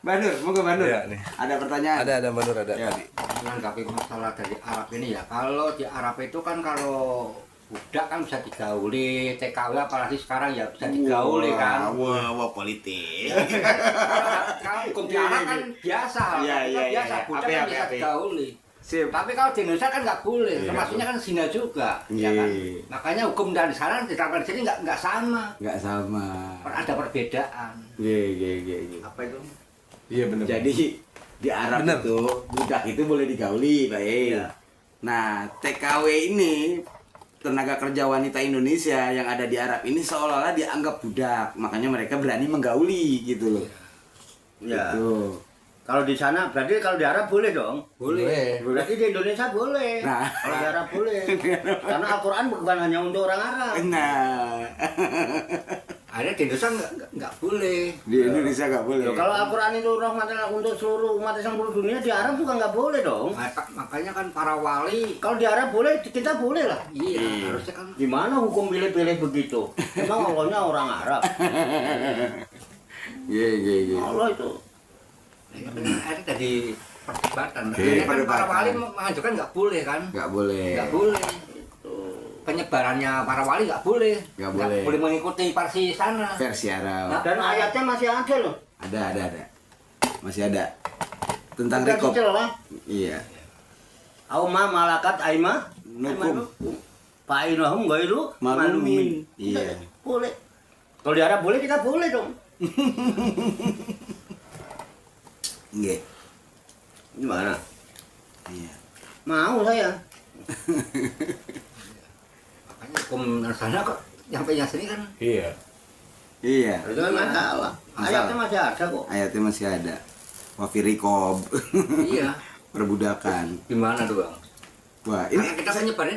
Mbak Nur, mau ke Mbak Nur? Iya, nih. Ada pertanyaan? Ada Mbak Nur, ada. Ya. Menanggapi masalah dari Arab ini ya, kalau di Arab itu kan kalau budak kan bisa digauli, TKW apalagi sekarang ya bisa digauli kan. Wah, politik. Kalau hukum di Arab kan biasa, Iya, kita iya, biasa iya. budak Api, kan api, bisa api. digauli. Sip. Tapi kalau di Indonesia kan nggak boleh, Iya. termasuknya kan zina juga, Iya. ya kan. Makanya hukum dari sana diterapkan di sini nggak sama, Nggak sama. ada perbedaan. Iya. Apa itu? Iya benar. Jadi di Arab Bener. itu budak itu boleh digauli, baik. Iya. Nah, TKW ini tenaga kerja wanita Indonesia yang ada di Arab ini seolah-olah dianggap budak, makanya mereka berani menggauli gitu loh. Ya. Gitu. Kalau di sana berarti kalau di Arab boleh dong. Boleh. Berarti di Indonesia boleh. Nah. Kalau di Arab boleh. Karena Al-Qur'an bukan hanya untuk orang Arab. Nah, Akhirnya di Indonesia nggak boleh. di Indonesia nggak boleh. Loh, kalau Al-Qur'an itu rahmatan untuk seluruh umat Islam seluruh dunia, di Arab juga nggak boleh dong. Makanya kan para wali, Kalau di Arab boleh, kita boleh lah. iya harusnya kan. Gimana hukum pilih-pilih begitu? Emang Allahnya orang Arab. Iya. Allah itu. Akhirnya jadi perdebatan. Iya, Akhirnya kan para perdebatan. wali mengajukan nggak boleh kan? Nggak boleh. Nggak boleh. Penyebarannya para wali nggak boleh. Nggak boleh. boleh mengikuti versi sana. Versi Arab. Dan ayatnya masih ada loh. Ada. Masih ada. Tentang Udah rekop. dicelah. Iya. Auma malakat aima Nukum. Fa'inahum ghairu Malumin. Iya. Boleh. Kalau di Arab boleh, kita boleh dong. Iya. Gimana? Iya. Mau saya. Makanya hukum sana kok sampai yang sini kan Iya. Iya. Itu kan masalah. Ayatnya masih ada kok. Ayatnya masih ada. Wafirikob. iya. Perbudakan. Gimana tuh bang? Wah, Karena ini kita penyebarannya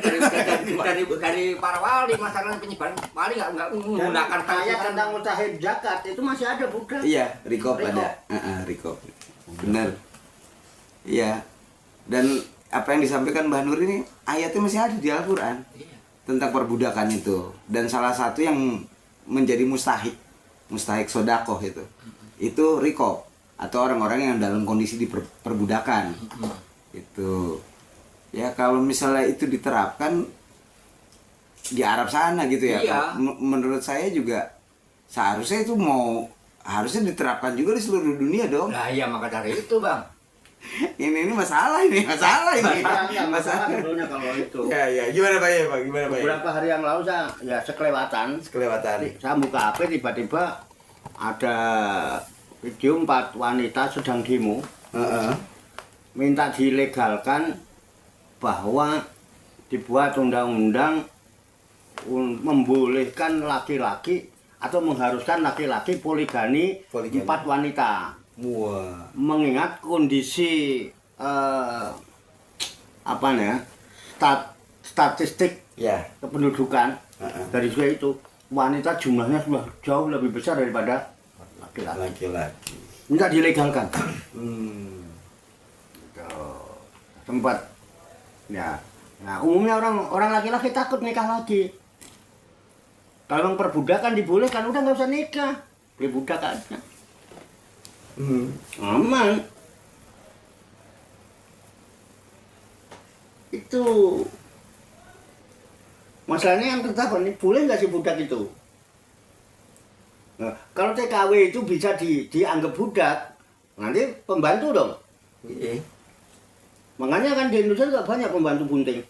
dari para wali, masalah penyebaran wali nggak Dan menggunakan versi ayat sana. tentang mustahil zakat itu masih ada bukan? iya, Rikob Rikob. ada. Rikob. Benar. Iya. Dan apa yang disampaikan Mbah Nur ini ayatnya masih ada di Al-Qur'an Iya. tentang perbudakan itu. Dan salah satu yang menjadi mustahik sodakoh itu rikob atau orang-orang yang dalam kondisi diperbudakan. Itu ya kalau misalnya itu diterapkan di Arab sana gitu ya. Iya. Menurut saya juga seharusnya itu harusnya diterapkan juga di seluruh dunia dong. Nah iya maka dari itu bang. Ini masalah ini. Enggak masalah sebetulnya kalau itu. Ya, gimana Pak ya, Pak? Gimana Pak? Beberapa hari yang lalu saya ya sekelewatan. Kelewatan. Saya buka HP tiba-tiba ada video 4 wanita sedang demo minta dilegalkan bahwa dibuat undang-undang membolehkan laki-laki atau mengharuskan laki-laki poligami 4 wanita. Wah. Mengingat kondisi statistik Ya. kependudukan dari juga itu wanita jumlahnya sudah jauh lebih besar daripada laki-laki. Laki-laki. Minta dilegalkan. Tempat ya. Nah, umumnya orang laki-laki takut nikah lagi. Kalau perbudakan dibolehkan, udah nggak usah nikah, beli budak aja. Aman. Itu masalahnya yang tertakut nih, boleh nggak sih budak itu? Nah, kalau TKW itu bisa dianggap budak, nanti pembantu dong. Iya. Makanya kan di Indonesia juga banyak pembantu bunting.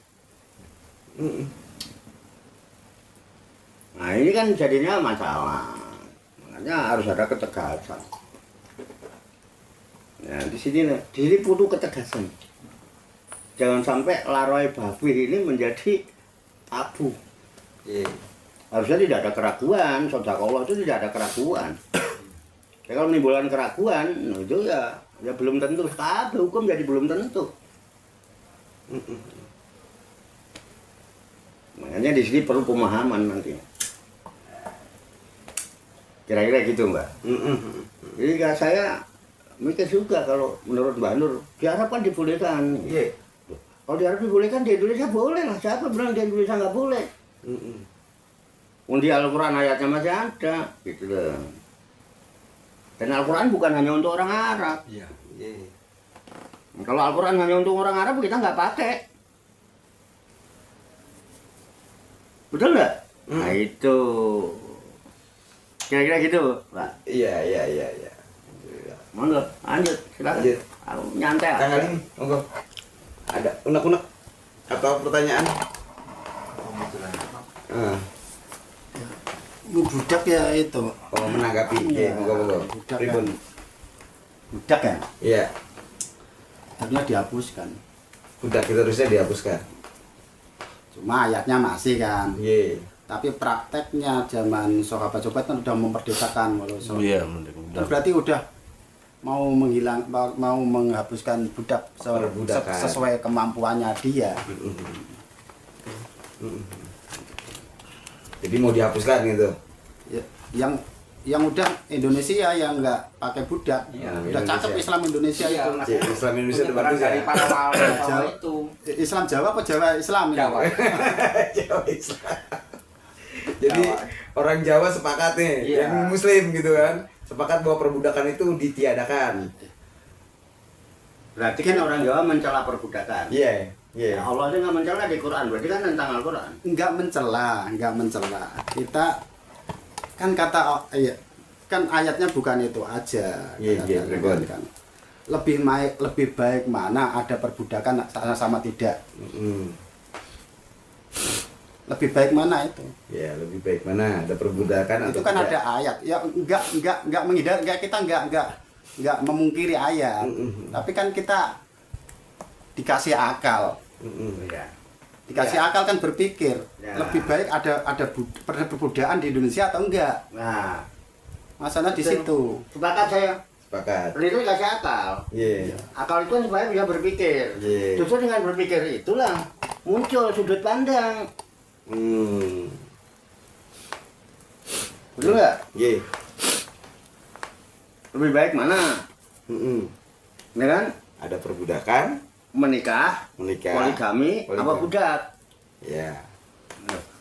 Nah ini kan jadinya masalah. Makanya harus ada ketegasan. Nah di sini butuh ketegasan. Jangan sampai laroy babi ini menjadi tabu. Iya. Harusnya tidak ada keraguan. Sedekah itu tidak ada keraguan. Ya, kalau menimbulkan keraguan, nah itu ya belum tentu. Tapi hukum jadi belum tentu. Makanya di sini perlu pemahaman nanti. Kira-kira gitu Mbak. Jadi saya mikir juga kalau menurut Mbak Nur, di Arab kan dibolehkan. Iya. Kalau di Arab dibolehkan, di Indonesia boleh lah. Siapa bilang di Indonesia nggak boleh? Di Al-Quran ayatnya masih ada, gitu loh. Dan Al-Quran bukan hanya untuk orang Arab. Iya. Iya. Kalau Al-Quran hanya untuk orang Arab kita nggak pakai. Betul nggak? Nah itu. Kira-kira gitu, Pak. Iya. Monggo, lanjut. Silakan. Lanjut. Aku nyantai. Kang Ali, monggo. Ada unek-unek atau pertanyaan? Budak ya itu. Oh, menanggapi. Oke, monggo. Budak Pripun? Budak ya, Iya, harusnya dihapuskan. budak itu harusnya dihapuskan. Cuma ayatnya masih kan. Iya. Tapi prakteknya zaman sahabat-sahabat kan udah memerdekakan kalau Iya, Kan berarti udah mau menghapuskan budak Perbudakan. sesuai kemampuannya dia. Jadi mau dihapuskan gitu. Ya, yang udah Indonesia yang nggak pakai budak, Iya, udah cakep Indonesia. Islam Indonesia Iya, itu. Mas. Islam Indonesia itu Penyebaran bagus ya. dari para ulama Jawa. itu. Islam Jawa apa Jawa Islam? ini? Jawa. Jawa Islam. Jadi Jawa. orang Jawa sepakat nih, Iya. yang Muslim gitu kan, sepakat bahwa perbudakan itu ditiadakan. Berarti kan orang Jawa mencela perbudakan. Iya, iya. Ya, Allah itu nggak mencela di Quran, berarti kan tentang Al-Quran. Nggak mencela. Kita kan kata iya, kan ayatnya bukan itu aja. Iya, iya, betul. kan. Lebih baik mana ada perbudakan sama tidak. Lebih baik mana itu? Ya, lebih baik mana ada perbudakan Itu atau kan tidak? ada ayat. Ya enggak menghindar, kita enggak memungkiri ayat. Tapi kan kita dikasih akal. Ya. Dikasih akal kan berpikir. Ya. Lebih baik ada perbudayaan di Indonesia atau enggak? Nah, Masalah di Betul. situ. sepakat saya. Sepakat. Itu dikasih akal. Iya. Akal itu kan supaya bisa berpikir. Iya. Justru dengan berpikir itulah muncul sudut pandang. Betul nggak? Iya. Lebih baik mana? Ya kan? Ada perbudakan, Menikah, menikah. poligami, apa Poligami. budak? Ya.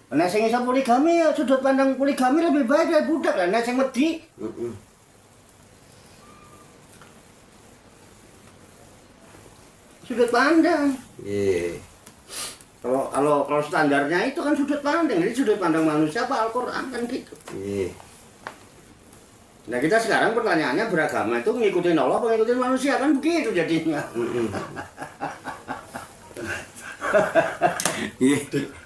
Nah, sing iso poligami ya sudut pandang poligami lebih baik dari budak lah. Nah, sing wedi sudut pandang. Iya. Kalau standarnya itu kan sudut pandang, jadi sudut pandang manusia apa Al-Quran kan gitu. Iya. Nah kita sekarang pertanyaannya beragama itu ngikutin Allah apa ngikutin manusia kan begitu jadinya. Iya.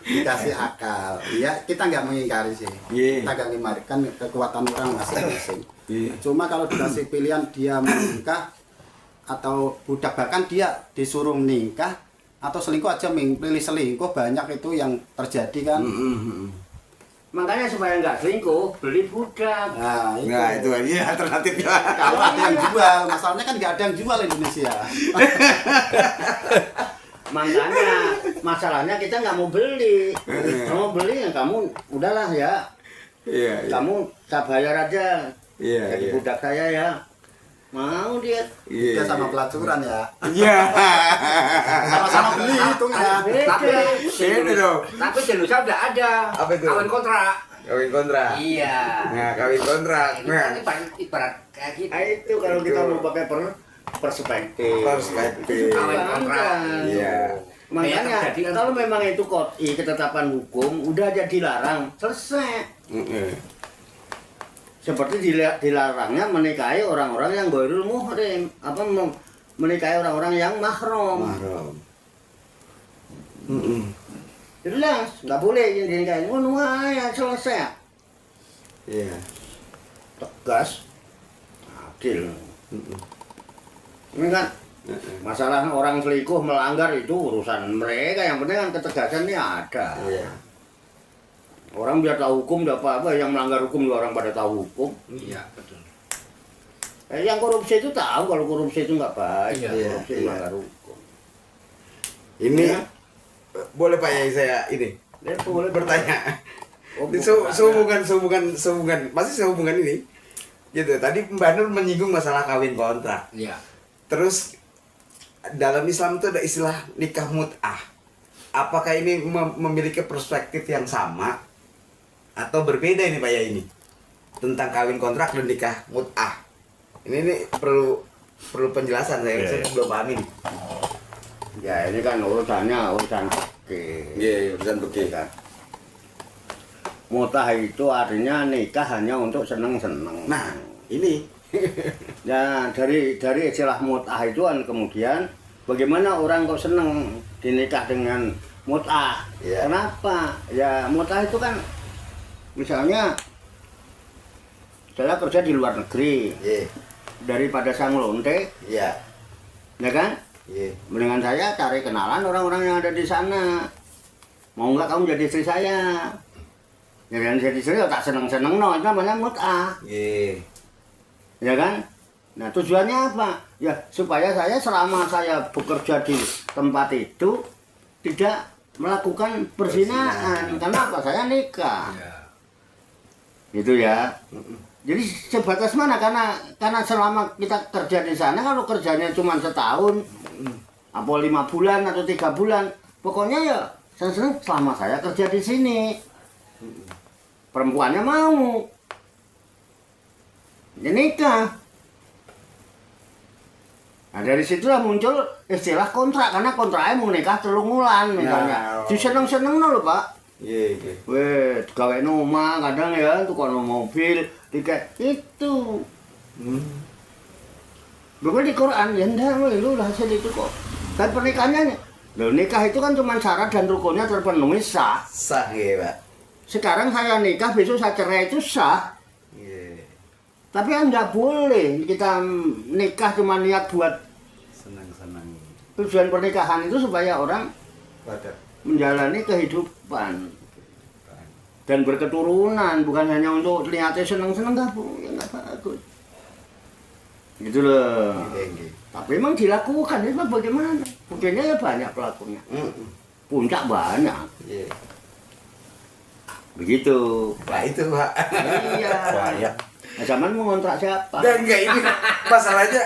Dikasih akal. Ya, kita nggak mengingkari sih. Iya. Kita nggak mengingkari kan kekuatan orang masing-masing. Iya. Cuma kalau dikasih pilihan dia menikah atau budak, bahkan dia disuruh menikah atau selingkuh aja, pilih selingkuh, banyak itu yang terjadi kan. Makanya supaya nggak selingkuh beli budak. Nah, itu. Nah, itu aja alternatifnya. Kalau ada yang jual, masalahnya kan nggak ada yang jual Indonesia. Makanya masalahnya kita nggak mau beli. Mau beli ya kamu udahlah ya. Iya, iya. Kamu tak bayar aja. Iya, Jadi iya. budak saya ya. Mau dia. Iya. Dia sama pelacuran ya. Iya. Sama-sama beli hitungnya. Tapi Ini dong. tapi di Indonesia udah ada. Apa itu? Kawin kontrak. Kawin kontrak. Iya. Nah, kawin kontrak. Nah, Ibarat kayak gitu. Itu kalau kita mau pakai perspektif. perspektif. Kawin kontrak. Iya. Makanya Kayak terjadi kan. kalau memang itu ketetapan hukum udah jadi dilarang, selesai. Seperti dilarangnya menikahi orang-orang yang ghairul muhrim, menikahi orang-orang yang mahram. Mahram. Jelas, nggak boleh dinikahi. Ngono aja selesai. Iya. Tegas, adil. Ini kan masalah orang selingkuh melanggar itu urusan mereka, yang penting kan ketegasan ini ada. Iya. Orang biar tahu hukum, tidak apa-apa. Yang melanggar hukum juga orang pada tahu hukum. Iya, betul. Yang korupsi itu tahu kalau korupsi itu nggak baik. Iya, Korupsi iya. melanggar hukum. Ini Ya. boleh Pak Yai saya ini Ya, boleh bertanya. Oh, Sehubungan masih sehubungan ini. Gitu. Tadi Mbak Nur menyinggung masalah kawin kontrak. Iya. Terus dalam Islam itu ada istilah nikah mut'ah. Apakah ini memiliki perspektif yang sama atau berbeda ini Pak Yai ini? Tentang kawin kontrak dan nikah mut'ah. Ini perlu penjelasan saya belum paham ini. Ya ini kan urusan fikih. Iya, urusan begini kan. Mut'ah itu artinya nikah hanya untuk seneng-seneng. Nah, ini Ya dari istilah mut'ah itu kan kemudian bagaimana orang kok seneng dinikah dengan mut'ah? Iya. Kenapa? Ya mut'ah itu kan misalnya saya kerja di luar negeri iya, daripada saya ngelonte, iya, ya kan? iya. Mendingan saya cari kenalan orang-orang yang ada di sana. Mau nggak kamu jadi istri saya? Ya kan jadi istri ya tak seneng-seneng no, itu namanya mut'ah. Iya. Ya kan? Nah tujuannya apa? Ya supaya saya selama saya bekerja di tempat itu tidak melakukan perzinahan. Karena apa? Saya nikah. Ya. Gitu ya. Jadi sebatas mana? Karena selama kita kerja di sana, kalau kerjanya cuma setahun, apa 5 bulan atau 3 bulan, pokoknya ya seneng selama saya kerja di sini. Perempuannya mau. Ya nikah. Nah dari situlah muncul istilah kontrak, karena kontraknya mau nikah 3 bulan misalnya. Diseneng-seneng lho Pak. Iya, iya. Weh, gawe omah kadang ya, tukang mobil, tiket itu. Bahkan di Quran ya ndak lu hasil itu kok. Dan pernikahannya, loh nikah itu kan cuma syarat dan rukunnya terpenuhi sah. Sah ya, Pak. Sekarang saya nikah, besok saya cerai itu sah. Iya. Tapi kan nggak boleh kita nikah cuma niat buat Senang-senang. tujuan pernikahan itu supaya orang Pada. menjalani kehidupan dan berketurunan, bukan hanya untuk niatnya seneng-seneng nggak bagus gitu loh. Iya. Tapi memang dilakukan itu bagaimana? Buktinya ya banyak pelakunya, puncak banyak Iya. begitu. Nah itu, Pak. Iya. Bahaya. Nah, zaman mau ngontrak siapa? Dan enggak ini masalahnya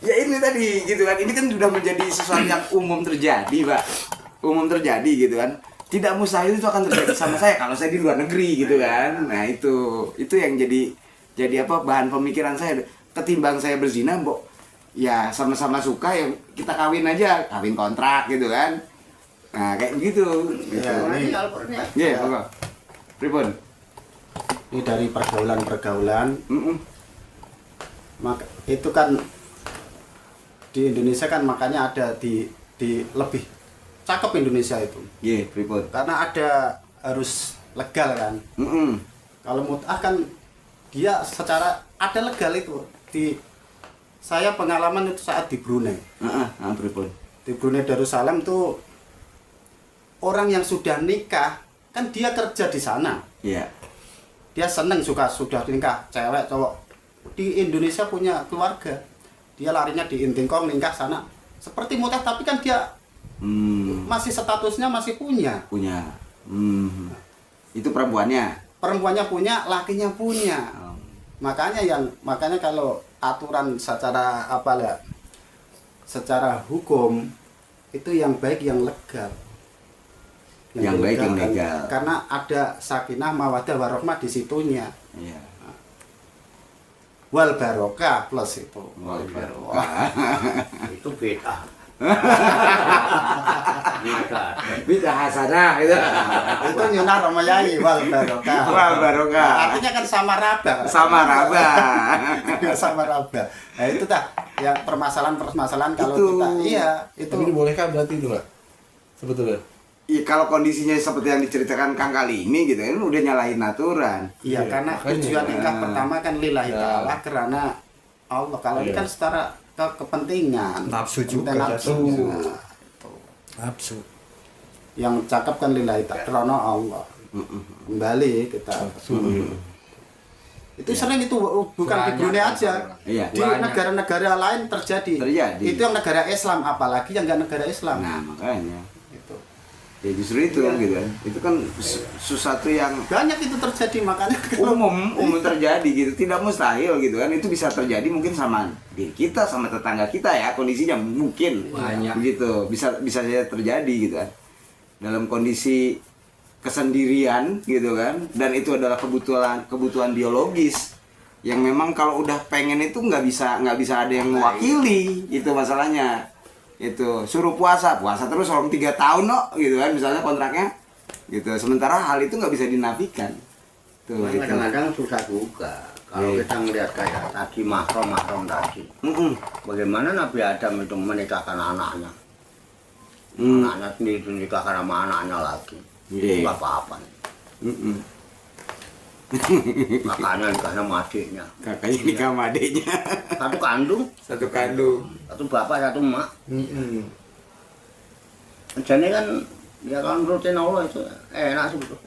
ya ini tadi gitu kan. Ini kan sudah menjadi sesuatu yang umum terjadi, Pak. Umum terjadi gitu kan. Tidak mustahil itu akan terjadi sama saya kalau saya di luar negeri gitu kan. Nah, itu yang jadi apa bahan pemikiran saya. Ketimbang saya berzina, Mbok, ya sama-sama suka ya kita kawin aja, kawin kontrak gitu kan. Nah, kayak gitu. Gitu. ini Iya, Pak. Pripun? ini dari pergaulan Mm-mm. maka itu kan di Indonesia kan makanya ada di lebih cakep Indonesia itu Iya, pripun? karena ada harus legal kan. Mm-mm. Kalau mut'ah kan dia secara ada legal itu. Saya pengalaman itu saat di Brunei. Pripun? Di Brunei Darussalam tuh orang yang sudah nikah kan dia kerja di sana. Iya. Dia seneng sudah nikah, cewek cowok. Di Indonesia punya keluarga. Dia larinya di Intingkong nikah sana. Seperti mut'ah tapi kan dia masih statusnya masih punya. Punya. Itu perempuannya. Perempuannya punya, lakinya punya. Makanya kalau aturan secara apa ya? Secara hukum itu yang baik yang legal. Yang baik yang kan. legal. Karena ada sakinah mawaddah warahmah di situnya. Iya. Wal barokah plus itu. Wal barokah. Itu beda. Bisa hasanah itu. Itu nyunah Ramayai wal barokah. Wal barokah. Artinya kan sama raba. Sama raba. Sama raba. Nah itu dah yang permasalahan kalau Itu. kita itu Tapi dibolehkan berarti itu Pak? Sebetulnya? Iya, kalau kondisinya seperti yang diceritakan Kang kali ini gitu kan udah nyalahin aturan. iya Iya, karena makanya. tujuan nikah pertama kan lillahi Ya. ta'ala karena Allah. Kalau ini Iya. kan secara kepentingan. Nafsu juga, Nafsu. nafsu. Nah, Nafsu. yang cakep kan lillahi ta'ala karena Allah. Kembali kita. Nafsu. Itu sering itu bukan di Banyak Brunei aja. Iya. Di Banyak. negara-negara lain terjadi. Terjadi. Itu yang negara Islam, apalagi yang nggak negara Islam. Nah, makanya. Itu. Ya justru itu gitu kan. Itu kan sesuatu yang Banyak itu terjadi makanya umum terjadi gitu, tidak mustahil gitu kan. Itu bisa terjadi mungkin sama diri kita, sama tetangga kita ya, kondisinya mungkin Banyak. begitu, bisa saja terjadi gitu kan, dalam kondisi kesendirian gitu kan, dan itu adalah kebutuhan biologis yang memang kalau udah pengen itu nggak bisa ada yang mewakili, itu masalahnya. Itu suruh puasa terus selama 3 tahun gitu kan misalnya kontraknya gitu, sementara hal itu nggak bisa dinafikan tuh. Kadang-kadang susah juga kalau kita ngelihat kayak tadi mahram tadi. Bagaimana Nabi Adam itu menikahkan anaknya, anaknya sendiri menikahkan sama anaknya lagi, itu apa-apa. Makanya nikah sama adiknya. Kakaknya nikah sama adiknya. Satu kandung, satu bapak, satu emak. Jadi kan ya kan rutin Allah itu enak sih betul.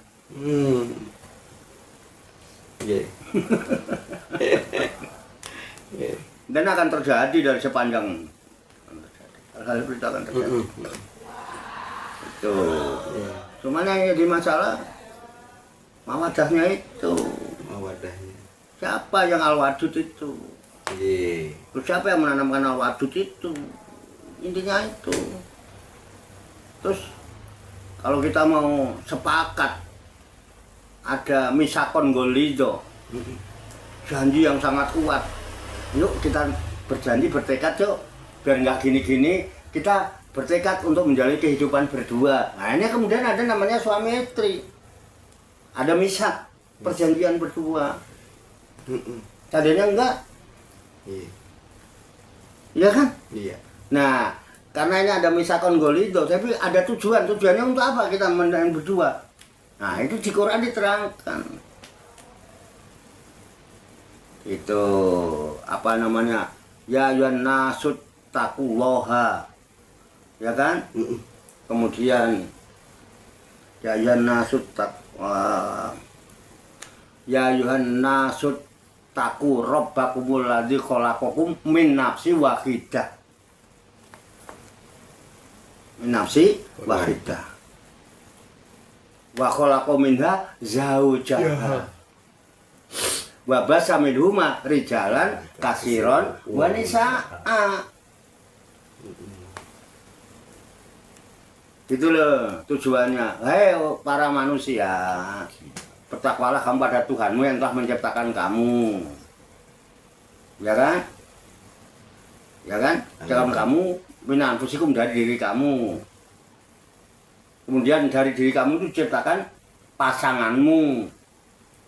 Dan akan terjadi dari sepanjang hal-hal berita akan terjadi. Itu. Cuman yang jadi masalah mawadahnya itu. Siapa yang al-wadud itu? Terus siapa yang menanamkan al-wadud itu? Intinya itu. Terus kalau kita mau sepakat ada misakon golido, janji yang sangat kuat. Yuk kita berjanji, bertekad yuk, biar nggak gini-gini, kita bertekad untuk menjalani kehidupan berdua. Nah ini kemudian ada namanya suami istri, ada misak, perjanjian berdua. Tadinya enggak, iya kan? Iya. Nah karena ini ada misakon golido, tapi ada tujuannya untuk apa kita menjalani berdua? Nah itu di Quran diterangkan. Itu apa namanya, ya ayuhan nasut taqullaha, ya kan? Kemudian ya ayuhan nasut ya ayuhan nasut taqu rabbakumul ladzi khalaqakum min nafsin wahidah, min nafsin wahidah wa khalaqa minha zaujaha wa basa minhuma rijalan katsiran wa nisaa. Itu loh tujuannya. Hei para manusia, bertakwalah kamu pada Tuhanmu yang telah menciptakan kamu. Ya kan? Ya kan? Dalam kamu min anfusikum, dari diri kamu. Kemudian dari diri kamu itu diciptakan pasanganmu.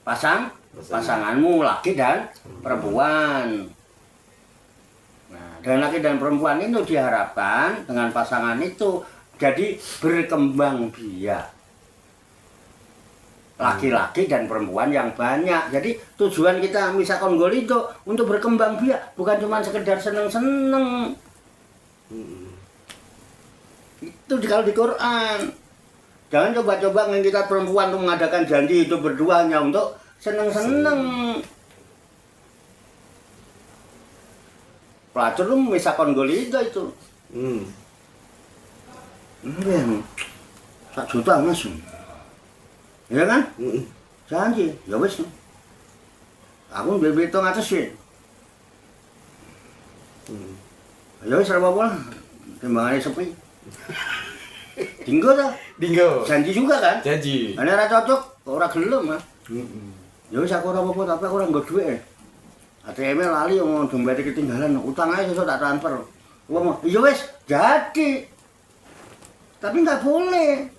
Pasanganmu laki dan perempuan. Nah, dan laki dan perempuan itu diharapkan dengan pasangan itu jadi berkembang biak. Laki-laki dan perempuan yang banyak. Jadi tujuan kita misakon gol itu untuk berkembang biak, bukan cuma sekedar seneng-seneng. Itu kalau di Quran. Jangan coba-coba kita perempuan untuk mengadakan janji hidup berdua hanya untuk seneng-seneng. Pelacur lu misakon gol itu. Ini 1 juta mas, ya kan? Janji, ya wes. Aku biar hitung atesin. Ya wes apa-apa, timbangannya sepi. Dinggo ta? Dinggo. Janji juga kan? Janji. Ane ora cocok, ora gelem ah. Ya wis aku ora apa-apa, tapi aku ora nggo dhuwit. ATM lali wong dompete ketinggalan, utang ae sesuk tak transfer. Wong, ya wis, jadi. Tapi nggak boleh.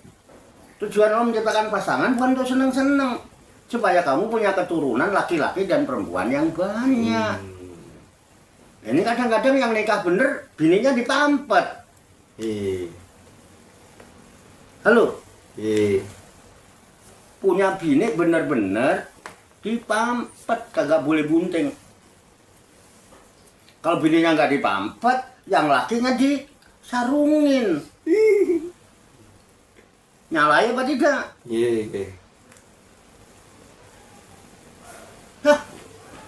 Tujuan Allah menciptakan pasangan bukan untuk seneng-seneng, supaya kamu punya keturunan laki-laki dan perempuan yang banyak. Ini kadang-kadang yang nikah bener, bininya dipampet. Halo? Punya bini bener-bener dipampet, kagak boleh bunting. Kalau bininya nggak dipampet, yang lakinya disarungin. Nyalai apa tidak? Hah?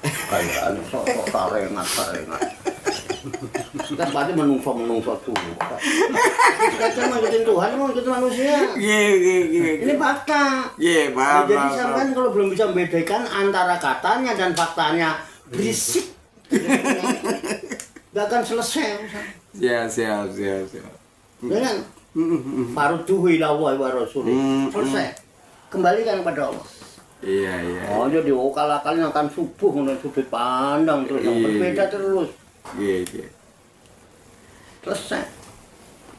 Kayak sok tarengat. Kita berarti menungso tuh. Kita cuma ngikutin Tuhan, mau ngikutin manusia. Ini fakta. Paham. Jadi sampean kalau belum bisa membedakan antara katanya dan faktanya, berisik. Gak akan selesai. Siap. Ya kan? Farudhuhu ila Allahi wa Rasulih. Selesai. Kembalikan kepada Allah. Iya, iya. Oh, jadi kali akan subuh ngono sudut pandang terus yang Iya. berbeda terus. Iya, iya. Selesai.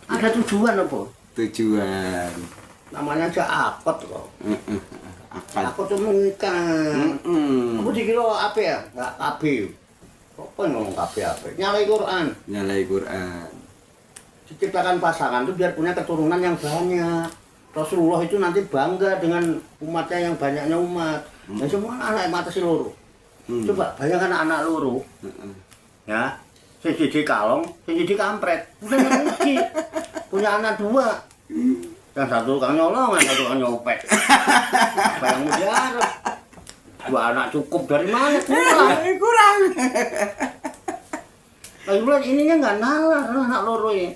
Ada tujuan apa? Tujuan. Namanya aja akad kok. Akad. Akad tuh menikah. Aku dikira apa ya? Enggak KB. Apa yang ngomong KB apa? Nyalai Quran. Nyalai Quran. Diciptakan pasangan tuh biar punya keturunan yang banyak. Rasulullah itu nanti bangga dengan umatnya yang banyaknya umat. Ya semua anak mata si loro. Coba bayangkan anak loro. Ya, sing siji kalong, sing siji kampret. Udah rugi. Punya anak 2. Yang satu tukang nyolong, yang satu tukang nyopet. Apa yang mau diharap? 2 anak cukup dari mana? Kurang. Lagi bulan ininya nggak nalar anak loro ini.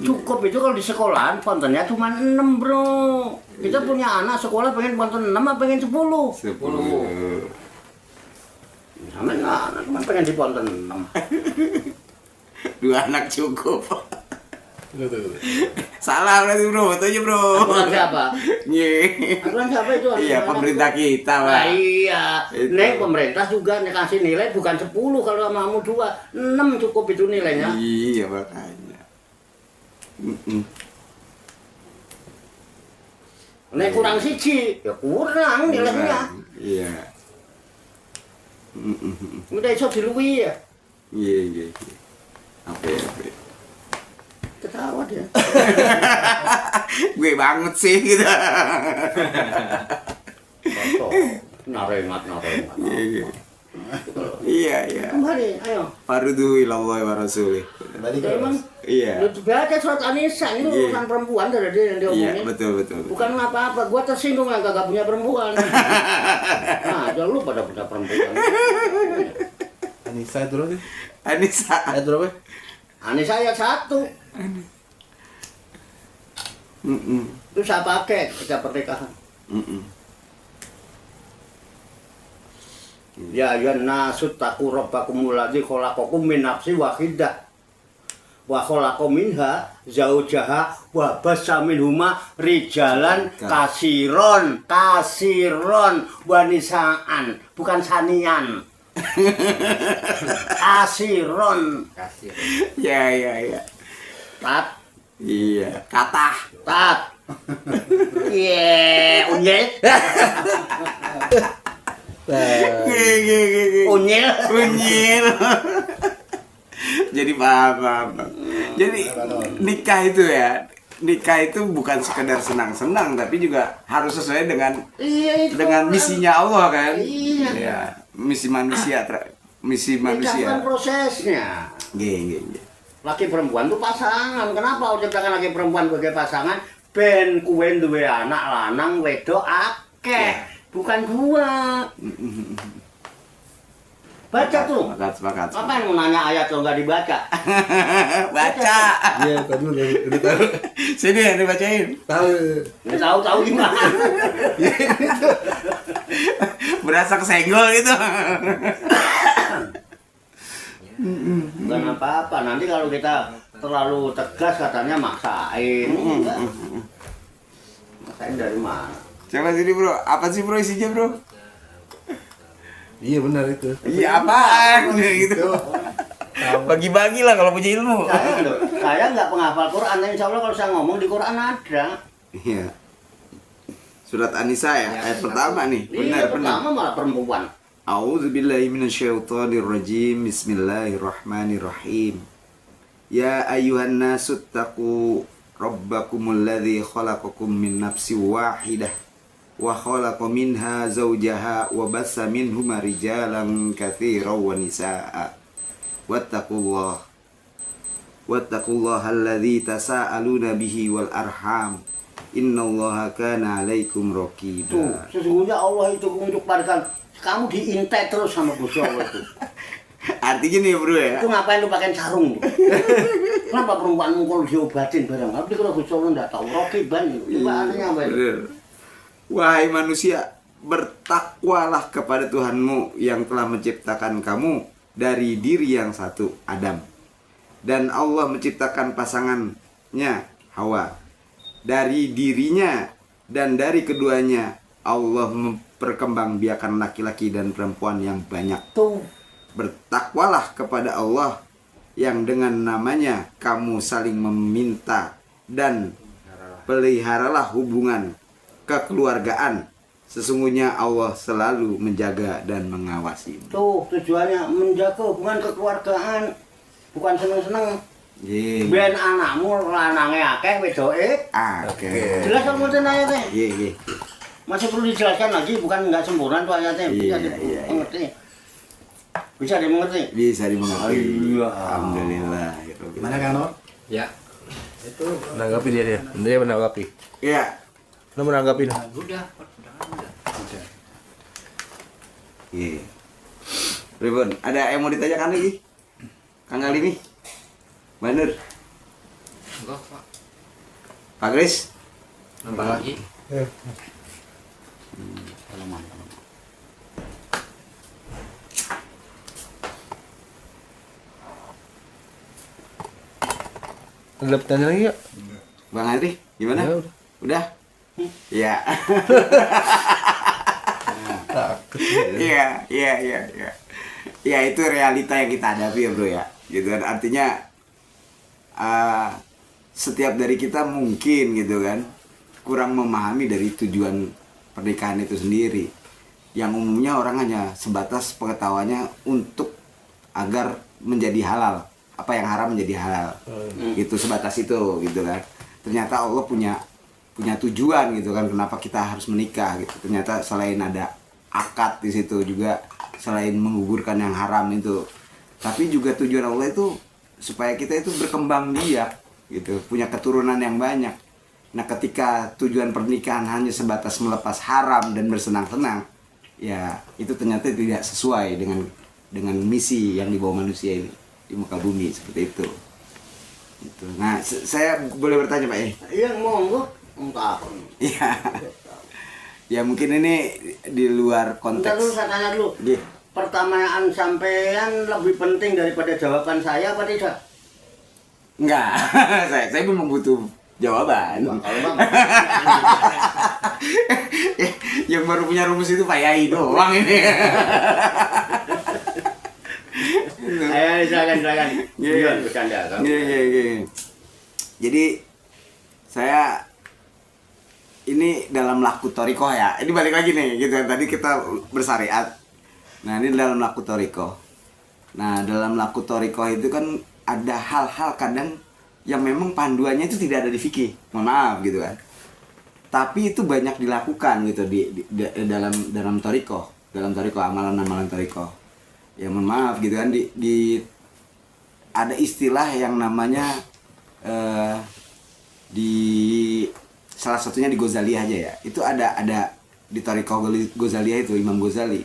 Cukup itu kalau di sekolahan pontennya cuma 6 bro. Kita punya anak sekolah pengen ponten 6 apa pengen 10? 10. Sama anak cuma pengen di ponten 6. 2 anak cukup. Betul. Salah berarti bro, betul bro. Aturan siapa? Iya. Aturan siapa itu? Iya, pemerintah kita, Nah, Pak. iya. Itu. Nih pemerintah juga kasih nilai bukan 10 kalau sama kamu 2, 6 cukup itu nilainya. Iya, makanya. Nih kurang siji, ya kurang nilainya. Iya. Udah iso diluwi ya. Iya, iya. Apa? Ketawa dia. Gue banget sih gitu. Narengat. Iya, iya. Kembali, ayo. Farduhu ilallah wa rasulih. Kembali ke Emang Iya. lu baca surat An-Nisa ini Iya. urusan perempuan dari dia yang Iya, diomongin. betul. Bukan apa-apa, gua tersinggung yang kagak punya perempuan. Nah, jangan lu pada punya perempuan. Anissa itu berapa sih? Anissa. Ayat berapa? Anissa ayat 1. Itu saya pakai ketika pernikahan. Ya ayyuhan nasu taqu rabbakumul ladzi khalaqakum min nafsin wahidah wa khalaqa minha zaujaha wa bassa minhuma rijalan kasiron wa nisaan, bukan sanian. Kasiron. Kasih. Ya. Tat Iya. Kata. tat. Unyil. Unyil. Unyil. Jadi paham. Jadi nikah itu ya. Nikah itu bukan sekedar senang-senang tapi juga harus sesuai dengan Iya itu. dengan misinya Allah kan. Iya. Ya, misi manusia Nikah kan prosesnya. Iya. Laki perempuan itu pasangan. Kenapa Allah ciptakan laki perempuan sebagai pasangan? Ben kuwe duwe anak lanang wedok akeh, bukan 2. Baca tuh. Sepakat. Apa yang mau nanya ayat kalau nggak dibaca? Baca. Iya, tadi udah tahu. Sini yang dibacain. Tahu. Nggak tahu gimana. Berasa kesenggol gitu. Bukan apa-apa. Nanti kalau kita terlalu tegas katanya maksain. Enggak. Maksain dari mana? Coba sini bro, apa sih bro isinya bro? Iya benar itu. Iya apaan gitu. Bagi-bagi lah kalau punya ilmu. Saya nggak penghafal Quran, insya Allah kalau saya ngomong di Quran ada. Iya. Surat An-Nisa ya, ayat pertama nih. Iya, Benar. pertama malah perempuan. A'udzubillahi minasyaitonirrajim. Bismillahirrahmanirrahim. Ya ayyuhan nasu taqu rabbakumul ladzi khalaqakum min nafsin wahidah wa khalaqa minha zawjaha wa bassa minhuma rijalan katsiran wa nisaa. Wattaqullaha alladzi tasaaluna bihi wal arham. Innallaha kana 'alaikum Tuh, raqiba. sesungguhnya Allah itu untuk padakan kamu diintek terus sama Gusti Allah itu. Artinya nih bro ya. Itu ngapain lu pakai sarung? Kenapa perempuan kalau diobatin barang? Tapi kalau Gusti Allah enggak tahu raqiban itu. Coba artinya apa itu? Bener. Wahai manusia, bertakwalah kepada Tuhanmu yang telah menciptakan kamu dari diri yang satu, Adam. Dan Allah menciptakan pasangannya, Hawa. Dari dirinya dan dari keduanya Allah memperkembangbiakan laki-laki dan perempuan yang banyak. Tuh. Bertakwalah kepada Allah yang dengan namanya kamu saling meminta, dan peliharalah hubungan kekeluargaan. Sesungguhnya Allah selalu menjaga dan mengawasi. Tuh tujuannya menjaga hubungan kekeluargaan, bukan seneng-seneng. Ye. Ben anakmu lanange akeh wedoke. Oke. Jelas kan mboten ayatnya? Ye. Masih perlu dijelaskan lagi, bukan nggak sempurna tuh ayatnya. Iya, Bisa iya, dimengerti. Bisa dimengerti. Bisa dimengerti. Iya. Alhamdulillah. Gimana Kang Nur? Ya. Menanggapi dia. Dia menanggapi. Iya. Lo menanggapi. Udah. Iya. Ribon, ada yang mau ditanyakan lagi? Kang Galimi? Bener. Enggak, Pak. Pak Kris? Nambah lagi. Ada pertanyaan lagi ya? Bang Andri, gimana? Ya, udah. Udah? Iya. Iya. Ya itu realita yang kita hadapi ya bro ya. Gitu kan, artinya setiap dari kita mungkin gitu kan kurang memahami dari tujuan pernikahan itu sendiri. Yang umumnya orang hanya sebatas pengetahuannya untuk agar menjadi halal, apa yang haram menjadi halal. Gitu, sebatas itu gitu kan. Ternyata Allah punya tujuan gitu kan, kenapa kita harus menikah gitu. Ternyata selain ada akad di situ juga, selain menggugurkan yang haram itu, tapi juga tujuan Allah itu supaya kita itu berkembang biak gitu, punya keturunan yang banyak. Nah, ketika tujuan pernikahan hanya sebatas melepas haram dan bersenang-senang, ya itu ternyata tidak sesuai dengan misi yang dibawa manusia ini di muka bumi, seperti itu. Gitu. Nah, saya boleh bertanya Pak ya? Iya, monggo. Entah. Iya. Ya mungkin ini di luar Bentar dulu, konteks. saya tanya dulu. Iya. Pertanyaan sampean lebih penting daripada jawaban saya apa tidak? Enggak, saya belum butuh jawaban. Kalau Bang. Yang baru punya rumus itu Pak Yai doang ini. Ayo silakan. Iya. Iya, bercanda. Kang. Iya. Jadi saya ini dalam laku torikoh ya. Ini balik lagi nih gitu. Tadi kita bersyariat. Nah ini dalam laku torikoh. Nah dalam laku torikoh itu kan ada hal-hal kadang yang memang panduannya itu tidak ada di fikih. Mohon maaf gitu kan. Tapi itu banyak dilakukan gitu di dalam torikoh. Dalam torikoh, amalan-amalan torikoh. Ya mohon maaf gitu kan ada istilah yang namanya di salah satunya di Ghazaliyah aja ya. Itu ada di Thariqah Ghazaliyah itu, Imam Ghazali.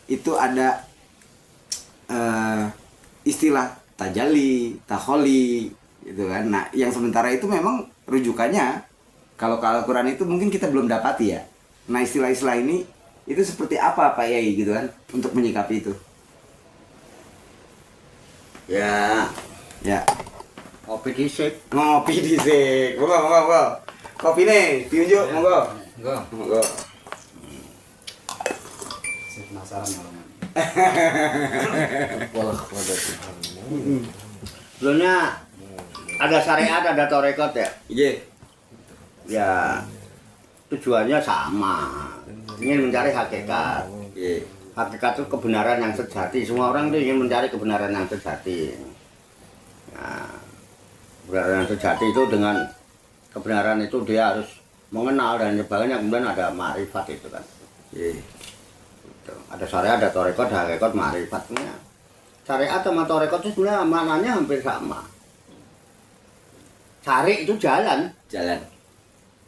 Itu ada istilah tajalli, takholi gitu kan. Nah, yang sementara itu memang rujukannya kalau Al-Qur'an itu mungkin kita belum dapati ya. Nah, istilah-istilah ini itu seperti apa Pak Yai gitu kan untuk menyikapi itu? Ya, Kopi dhisik. Ngopi dhisik. Monggo. Kopi nih, diunjuk monggo. Enggak. Monggo. Saya penasaran malam ini. sebenarnya ada syariat, ada torekot ya. Iya. Ya, tujuannya sama. Ingin mencari hakikat. Iya. Hakikat itu kebenaran yang sejati. Semua orang itu ingin mencari kebenaran yang sejati. Nah, kebenaran yang sejati itu dengan kebenaran itu dia harus mengenal dan sebagainya. Kemudian ada ma'rifat itu kan. Iya. Gitu. Ada syariat, ada torekot, ada hakikat, ma'rifatnya. Syariat sama torekot itu sebenarnya maknanya hampir sama. Syari itu jalan, Jalan.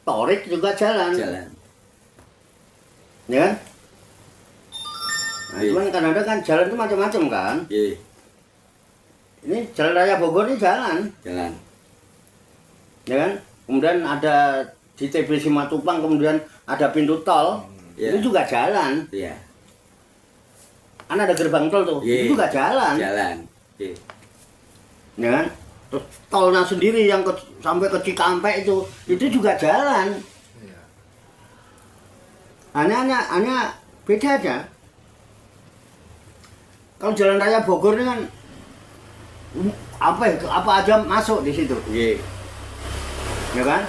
torik juga jalan. Ya kan? Nah, Iya. cuman kadang-kadang kan jalan itu macam-macam kan. Iya. Ini Jalan Raya Bogor ini jalan, Jalan. ya kan? Kemudian ada di TB Simatupang, kemudian ada pintu tol, Iya. itu juga jalan. Iya. Kan ada gerbang tol tuh, Iya. itu juga jalan, Jalan. Iya. ya kan? Terus tolnya sendiri yang sampai ke Cikampek itu juga jalan. Hanya beda aja. Kalau jalan raya Bogor ini kan apa aja masuk di situ. Nggih. Ya kan?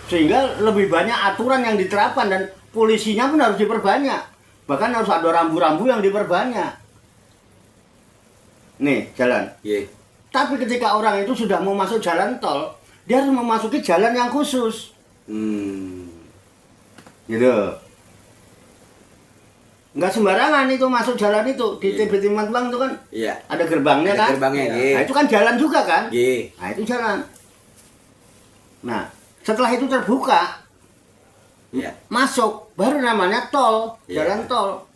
Sehingga lebih banyak aturan yang diterapkan dan polisinya pun harus diperbanyak. Bahkan harus ada rambu-rambu yang diperbanyak. Nih, jalan. Nggih. Tapi ketika orang itu sudah mau masuk jalan tol, dia harus memasuki jalan yang khusus. Gitu. Nggak sembarangan itu masuk jalan itu. Di Iya. TBT Magelang itu kan Iya. ada gerbangnya Ada kan? gerbangnya, nggih. Nah, itu kan jalan juga kan? Nggih. Nah, itu jalan. Nah, setelah itu terbuka, Iya. masuk, baru namanya tol, Iya. jalan tol.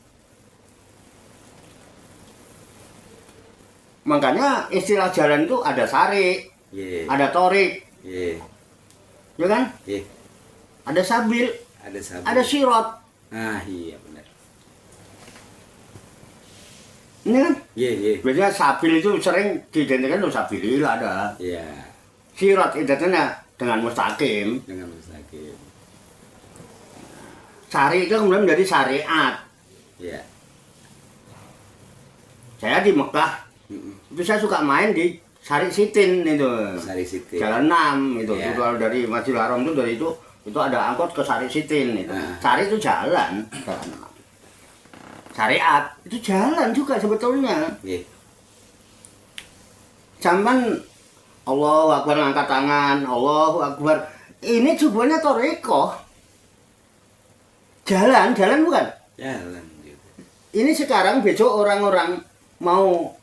Makanya istilah jalan itu ada sari, Nggih. ada torik, Nggih. ya kan? Nggih. Ada sabil, Ada sabu. ada sirot, Ah, iya benar. ini kan? Nggih, nggih. Biasanya sabil itu sering diidentikan dengan sabilillah ada. Iya. Sirot identiknya dengan mustaqim. Dengan mustaqim. Sari itu kemudian menjadi syariat. Iya. Saya di Mekah, itu saya suka main di Sari Sitin itu. Sari Siti. Jalan 6 itu. Iya. Itu kalau dari Masjidil Haram itu dari itu ada angkot ke Sari Sitin itu. Nah. Sari itu jalan. Syariat itu jalan juga sebetulnya. Nggih. Zaman Allahu Akbar angkat tangan, Allahu Akbar. Ini jubahnya toreko. Jalan bukan? Jalan gitu. Ini sekarang besok orang-orang mau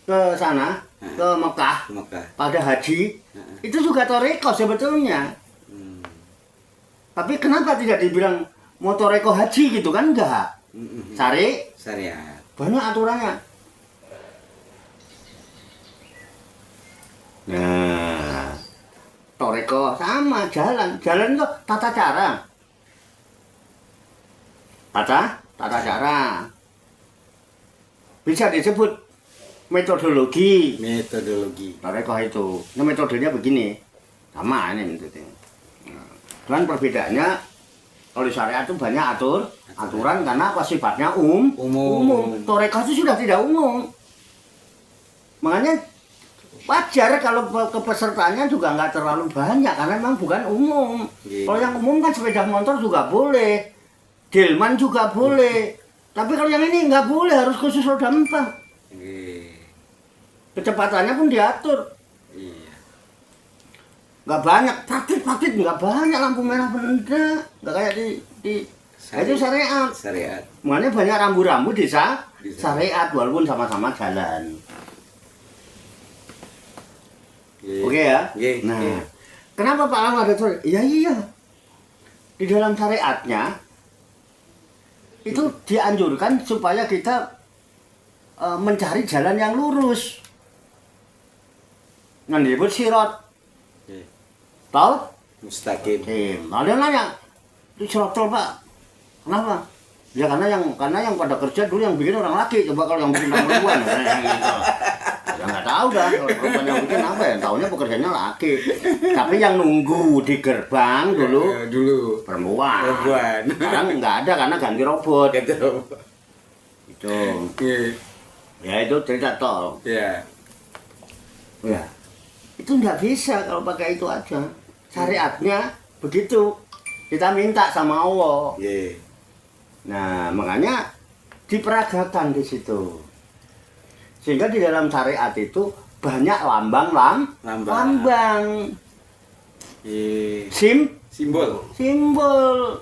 ke sana, ke Mekah, Mekah. pada haji, itu juga toreko sebetulnya. Tapi kenapa tidak dibilang mau toreko haji gitu kan? Enggak. Syariat. Banyak aturannya. Nah, toreko sama jalan. Jalan itu tata cara. Tata cara. Bisa disebut metodologi. Metodologi. Toreko itu. Nah, metodenya begini. Sama ini metodenya. Nah, cuman perbedaannya kalau di syariat itu banyak aturan karena apa sifatnya umum. Toreko itu sudah tidak umum. Makanya wajar kalau kepesertanya juga nggak terlalu banyak karena memang bukan umum. Iya. Kalau yang umum kan sepeda motor juga boleh, delman juga boleh. Tapi kalau yang ini nggak boleh, harus khusus roda 4. Nggih. Kecepatannya pun diatur. Iya. Nggak banyak, praktik nggak banyak lampu merah benda, nggak kayak di itu syariat. Syariat. Makanya banyak rambu-rambu di Di syariat walaupun sama-sama jalan. Nggih. Oke ya? Nggih. Nah, nggih. kenapa Pak Alam ada syariat? Iya. Di dalam syariatnya itu dianjurkan supaya kita mencari jalan yang lurus. Yang disebut sirot. Nggih. Tol? Mustaqim. Ada yang nanya, itu sirot tol Pak. Kenapa? Ya karena yang pada kerja dulu yang bikin orang laki. Coba kalau yang bikin perempuan, gitu. Ya nggak tahu dah. Kalau perempuan yang bikin apa ya? Taunya pekerjaannya laki. Tapi yang nunggu di gerbang dulu perempuan. Sekarang nggak ada karena ganti robot. Gitu. Itu. Nggih. Ya itu cerita tol. Iya. Ya. Itu nggak bisa kalau pakai itu aja. Syariatnya begitu. Kita minta sama Allah. Nggih. Nah, makanya diperagakan di situ. Sehingga di dalam syariat itu banyak lambang. Nggih. Simbol. Simbol.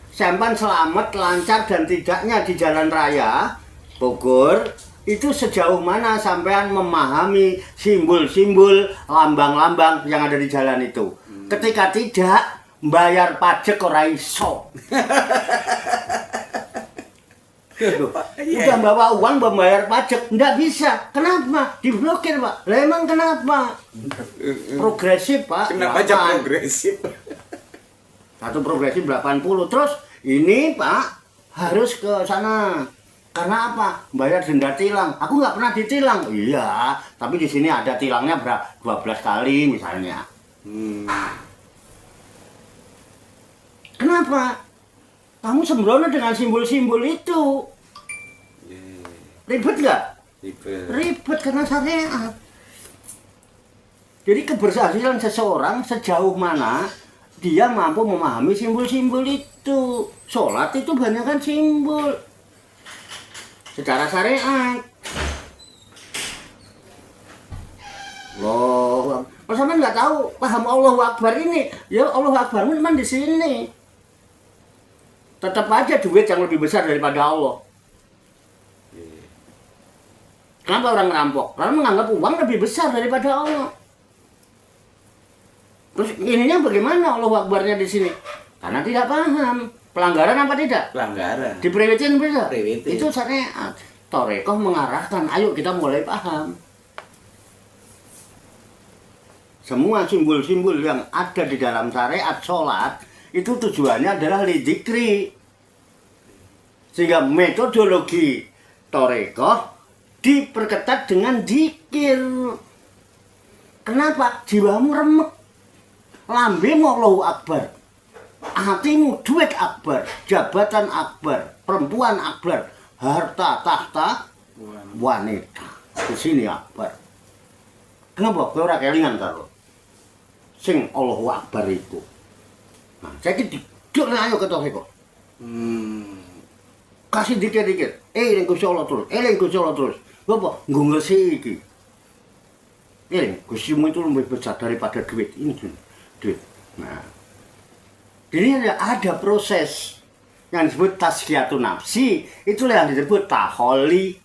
Sampan selamat, lancar dan tidaknya di jalan raya Bogor itu sejauh mana sampean memahami simbol-simbol, lambang-lambang yang ada di jalan itu. Ketika tidak, bayar pajak ora iso. Udah bawa uang membayar pajak, nggak bisa. Kenapa? Diblokir Pak. Lah emang kenapa? Progresif Pak. Kenapa pajak progresif? Satu progresif 80. Terus ini Pak harus ke sana. Karena apa? Bayar denda tilang. Aku nggak pernah ditilang. Iya, tapi di sini ada tilangnya berapa? 12 kali misalnya. Kenapa? Kamu sembrono dengan simbol-simbol itu. Ribet nggak? Ribet karena syariat. Jadi keberhasilan seseorang sejauh mana dia mampu memahami simbol-simbol itu. Sholat itu banyak kan simbol secara syariat. Loh, kalau sampean nggak tahu paham Allahu Akbar ini, ya Allahu Akbar memang di sini. Tetap aja duit yang lebih besar daripada Allah. Kenapa orang ngerampok? Karena menganggap uang lebih besar daripada Allah. Terus ininya bagaimana Allahu Akbarnya di sini? Karena tidak paham. Pelanggaran apa tidak? Pelanggaran. Dipriwitin bisa? Priwitin. Itu syariat. Torekoh mengarahkan, ayo kita mulai paham. Semua simbol-simbol yang ada di dalam syariat sholat itu tujuannya adalah lidzikri. Sehingga metodologi torekoh diperketat dengan zikir. Kenapa? Jiwamu remek. Lambemu Allahu Akbar. Hatimu duit akbar, jabatan akbar, perempuan akbar, harta tahta wanita. Di sini akbar. Kenapa? Kowe ora kelingan karo sing Allahu Akbar itu. Nah, saiki diduk ayo ketok kok. Kasih dikit-dikit. Eling Gusti Allah terus. Eling Gusti Allah terus. Bapak, nggo ngesi iki. Eling Gustimu itu lebih besar daripada duit. Ini duit. Nah, ini ada proses yang disebut tazkiyatun nafsi, itulah yang disebut taholi.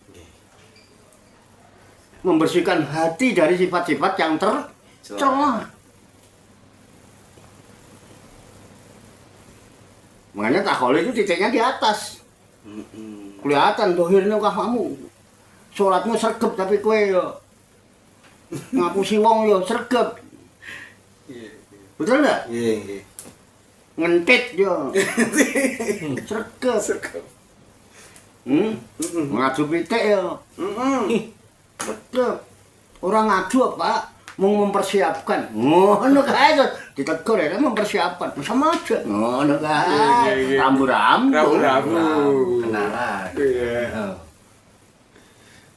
Membersihkan hati dari sifat-sifat yang tercela. Makanya taholi itu titiknya di atas. Kelihatan dohirnya kamu. Sholatmu sregep tapi kue yo ngapusi wong yo sregep. Betul enggak? Iya. Ngentit yo. Sregep. Ngadu pitik yo. Betul. Orang ngadu apa? Mau mempersiapkan. Ngono kae to. Ditegur ya mempersiapkan. Sama aja. Ngono kae. Rambu-rambu. Kenalan. Iya.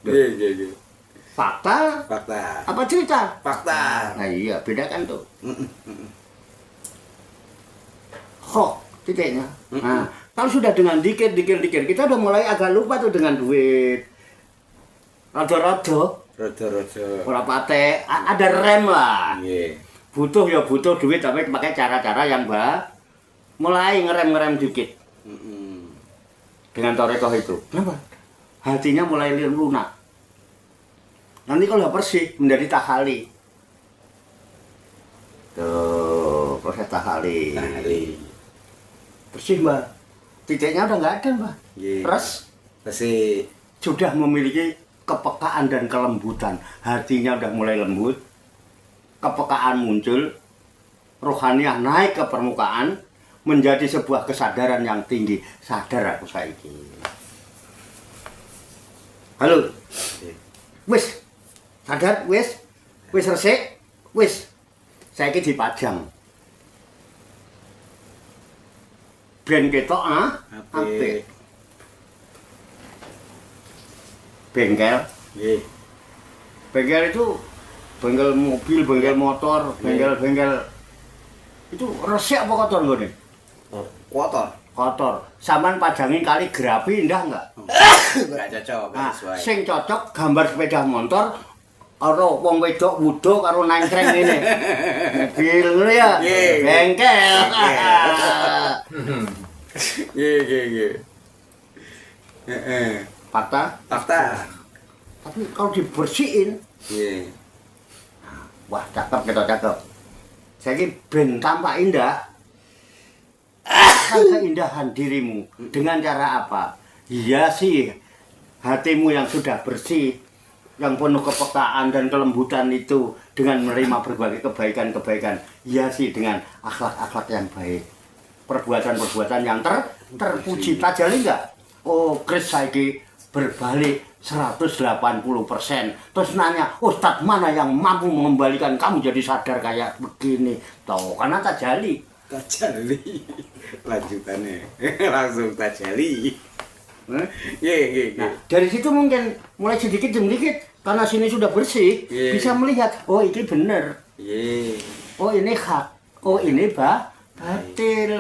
Iya. Fakta Fakta. apa cerita? Fakta. Nah iya, beda kan tuh. Kok titiknya. Nah, kalau sudah dengan dikit, kita udah mulai agak lupa tuh dengan duit. Rada-rada. Ora pate, ada rem lah. Iya. Butuh ya butuh duit tapi pakai cara-cara yang mulai ngerem-ngerem dikit. Dengan torekoh itu. Kenapa? Hatinya mulai lunak. Nanti kalau bersih menjadi tahali. Tuh, proses tahali. Bersih, Mbak. Titiknya udah nggak ada, Mbak. Iya. Terus Masih sudah memiliki kepekaan dan kelembutan. Hatinya udah mulai lembut. Kepekaan muncul. Rohaniah naik ke permukaan. Menjadi sebuah kesadaran yang tinggi. Sadar aku saiki. Halo. Wis. Sadar, wis resik, wis. Saiki dipajang. Ben ketok apik. Bengkel. Nggih. Bengkel itu bengkel mobil, bengkel motor, bengkel itu resik apa kotor nggone? Kotor. Kotor. Saman pajangin kaligrafi indah enggak? Enggak cocok, Nah, sesuai. sing cocok gambar sepeda motor karo wong wedok wudo karo nangkreng ngene. Mobil ngono ya. Nggih. Bengkel. Nggih. Heeh. Fakta. Tapi kalau dibersihin, Nggih. wah cakep kita cakep. Saiki ben tampak indah. Keindahan dirimu dengan cara apa? Hiasi hatimu yang sudah bersih, yang penuh kepekaan dan kelembutan itu dengan menerima berbagai kebaikan-kebaikan. Hiasi dengan akhlak-akhlak yang baik. Perbuatan-perbuatan yang terpuji. Tajali enggak? Oh, Kris saiki berbalik 180%. Terus nanya, Ustadz mana yang mampu mengembalikan kamu jadi sadar kayak begini? Tahu, karena tajali. Tajalli. Lanjutannya langsung tajalli. Ye. Nah, dari situ mungkin mulai sedikit demi sedikit karena sini sudah bersih, Iya. bisa melihat oh ini benar, Ye. oh ini hak, oh ini batil.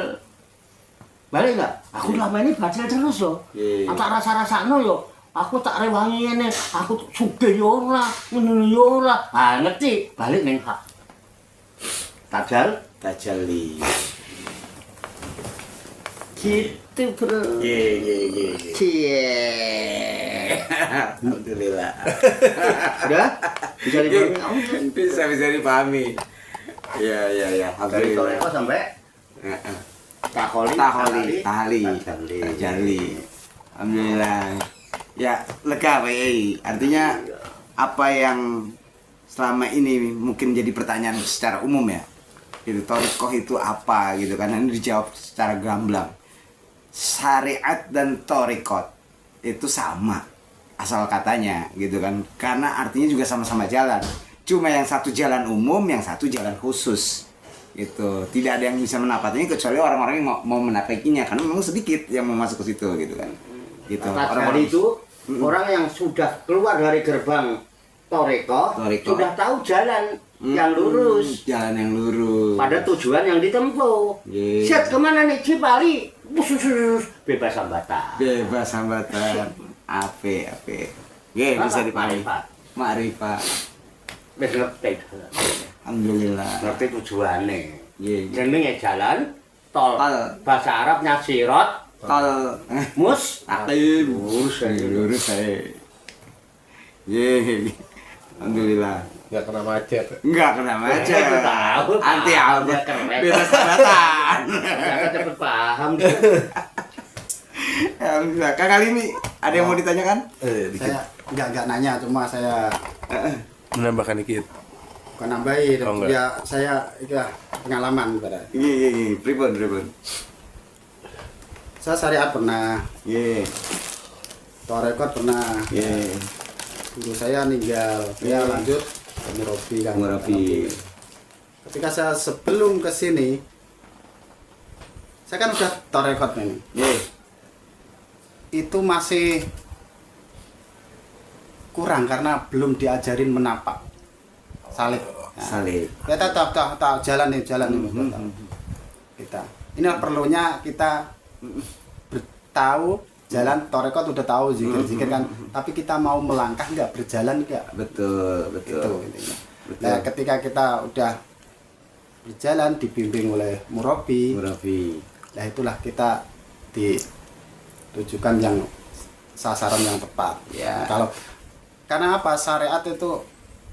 Balik nggak? Aku lama ini batil terus yo. Iya. Apa rasa-rasa yo? Aku tak rewangi ini, aku sugih yo ora, ngono yo ora. Ah ngerti, balik ning hak. Tajalli. Gitu bro. Ye. Cie. Alhamdulillah. Udah? Bisa dipahami? bisa dipahami. Iya. Dari Alhamdulillah. Toreko sampai Heeh. Taholi. Tajalli. Alhamdulillah. Ya, lega Pak Yai. Artinya apa yang selama ini mungkin jadi pertanyaan secara umum ya. Itu Torikoh itu apa gitu kan. Ini dijawab secara gamblang. Syariat dan Torikot itu sama asal katanya gitu kan. Karena artinya juga sama-sama jalan. Cuma yang satu jalan umum, yang satu jalan khusus. Gitu. Tidak ada yang bisa menapatinya kecuali orang-orang yang mau menapakinya karena memang sedikit yang mau masuk ke situ gitu kan. Gitu. Orang-orang itu orang yang sudah keluar dari gerbang Toreko sudah tahu jalan yang lurus Jalan yang lurus. pada tujuan yang ditempuh. Iya. Set kemana nih Cipali? Bebas hambatan. Bebas hambatan. Ape. Ye, bisa dipahami. Ma'rifat. Wis ngerti. Alhamdulillah. Ngerti tujuannya. Ye. Jenenge jalan tol. Tol. Bahasa Arabnya sirat Tol mustaqim. lurus saya. Ye. Alhamdulillah. Nggak kena macet. Enggak kena macet. Aku tahu, Anti Pak. apa? Dia keren. Bebas hambatan. Jangan cepet paham. Alhamdulillah. Kak kali ini ada yang mau ditanyakan? Dikit. Saya enggak nanya, cuma saya Menambahkan dikit. bukan nambahin, Oh, enggak. ya saya itu pengalaman pada. Iya. Pribon. Saya syariat pernah, Iya. Torekot pernah. Iya. Guru saya meninggal, saya lanjut ke Murabi kan. Murabi. Ketika saya sebelum ke sini, saya kan udah Torekot ini. Iya. Itu masih kurang karena belum diajarin menapak salib. Nah, Salib. kita tahu jalan nih kita. Inilah perlunya kita bertahu jalan Torekot udah tahu zikir kan, tapi kita mau melangkah nggak berjalan nggak Betul. itu intinya. Nah, ketika kita udah berjalan dibimbing oleh murabi, nah itulah kita ditujukan yang sasaran yang tepat. Ya. Nah, karena apa syariat itu